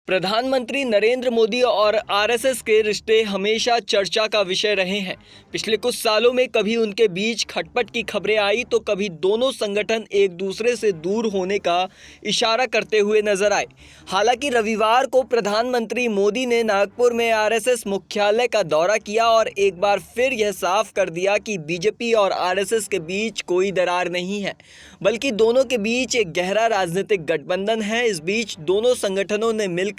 प्रधानमंत्री नरेंद्र मोदी और आरएसएस के रिश्ते हमेशा चर्चा का विषय रहे हैं। पिछले कुछ सालों में कभी उनके बीच खटपट की खबरें आई तो कभी दोनों संगठन एक दूसरे से दूर होने का इशारा करते हुए नजर आए। हालांकि रविवार को प्रधानमंत्री मोदी ने नागपुर में आरएसएस मुख्यालय का दौरा किया और एक बार फिर यह साफ कर दिया कि बीजेपी और आरएसएस के बीच कोई दरार नहीं है, बल्कि दोनों के बीच एक गहरा राजनीतिक गठबंधन है। इस बीच दोनों संगठनों ने मिलकर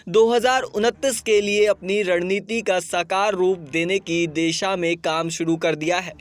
2029 के लिए अपनी रणनीति का साकार रूप देने की दिशा में काम शुरू कर दिया है।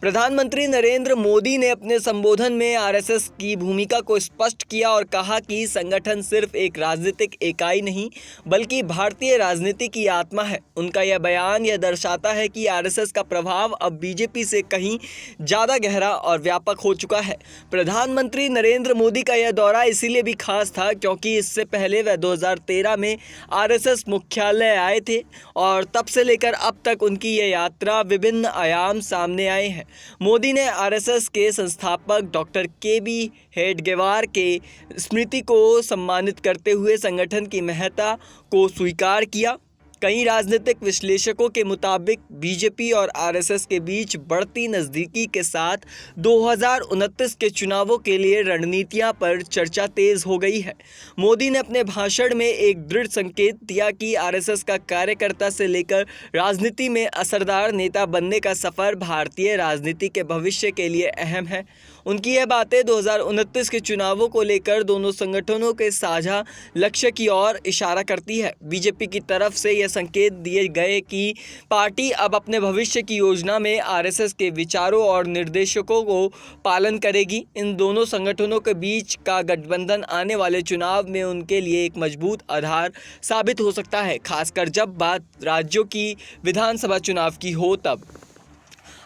प्रधानमंत्री नरेंद्र मोदी ने अपने संबोधन में आरएसएस की भूमिका को स्पष्ट किया और कहा कि संगठन सिर्फ एक राजनीतिक इकाई नहीं बल्कि भारतीय राजनीति की आत्मा है। उनका यह बयान यह दर्शाता है कि आरएसएस का प्रभाव अब बीजेपी से कहीं ज़्यादा गहरा और व्यापक हो चुका है। प्रधानमंत्री नरेंद्र मोदी का यह दौरा इसीलिए भी खास था क्योंकि इससे पहले वह 2013 में आरएसएस मुख्यालय आए थे और तब से लेकर अब तक उनकी यह यात्रा विभिन्न आयाम सामने आए हैं। मोदी ने आरएसएस के संस्थापक डॉक्टर के.बी. हेडगेवार के स्मृति को सम्मानित करते हुए संगठन की महत्ता को स्वीकार किया। कई राजनीतिक विश्लेषकों के मुताबिक बीजेपी और आरएसएस के बीच बढ़ती नज़दीकी के साथ 2029 के चुनावों के लिए रणनीतियां पर चर्चा तेज हो गई है। मोदी ने अपने भाषण में एक दृढ़ संकेत दिया कि आरएसएस का कार्यकर्ता से लेकर राजनीति में असरदार नेता बनने का सफ़र भारतीय राजनीति के भविष्य के लिए अहम है। उनकी यह बातें 2029 के चुनावों को लेकर दोनों संगठनों के साझा लक्ष्य की ओर इशारा करती है। बीजेपी की तरफ से यह संकेत दिए गए कि पार्टी अब अपने भविष्य की योजना में आरएसएस के विचारों और निर्देशों को पालन करेगी। इन दोनों संगठनों के बीच का गठबंधन आने वाले चुनाव में उनके लिए एक मजबूत आधार साबित हो सकता है, खासकर जब बात राज्यों की विधानसभा चुनाव की हो। तब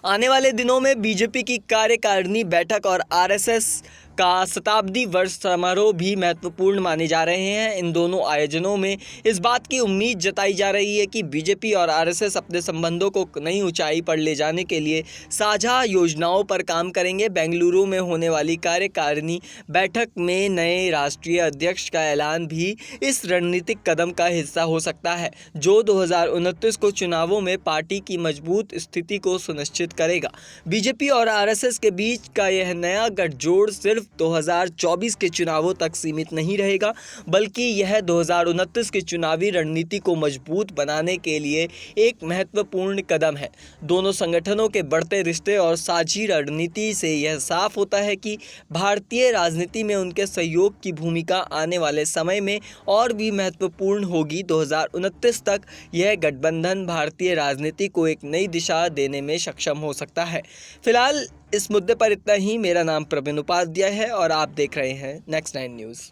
आने वाले दिनों में बीजेपी की कार्यकारिणी बैठक और आरएसएस का शताब्दी वर्ष समारोह भी महत्वपूर्ण माने जा रहे हैं। इन दोनों आयोजनों में इस बात की उम्मीद जताई जा रही है कि बीजेपी और आरएसएस अपने संबंधों को नई ऊंचाई पर ले जाने के लिए साझा योजनाओं पर काम करेंगे। बेंगलुरु में होने वाली कार्यकारिणी बैठक में नए राष्ट्रीय अध्यक्ष का ऐलान भी इस रणनीतिक कदम का हिस्सा हो सकता है, जो 2029 को चुनावों में पार्टी की मजबूत स्थिति को सुनिश्चित करेगा। बीजेपी और आरएसएस के बीच का यह नया गठजोड़ सिर्फ 2024 के चुनावों तक सीमित नहीं रहेगा, बल्कि यह 2029 की चुनावी रणनीति को मजबूत बनाने के लिए एक महत्वपूर्ण कदम है। दोनों संगठनों के बढ़ते रिश्ते और साझी रणनीति से यह साफ होता है कि भारतीय राजनीति में उनके सहयोग की भूमिका आने वाले समय में और भी महत्वपूर्ण होगी। 2029 तक यह गठबंधन भारतीय राजनीति को एक नई दिशा देने में सक्षम हो सकता है। फिलहाल इस मुद्दे पर इतना ही। मेरा नाम प्रवीण उपाध्याय है और आप देख रहे हैं नेक्स्ट 9 न्यूज़।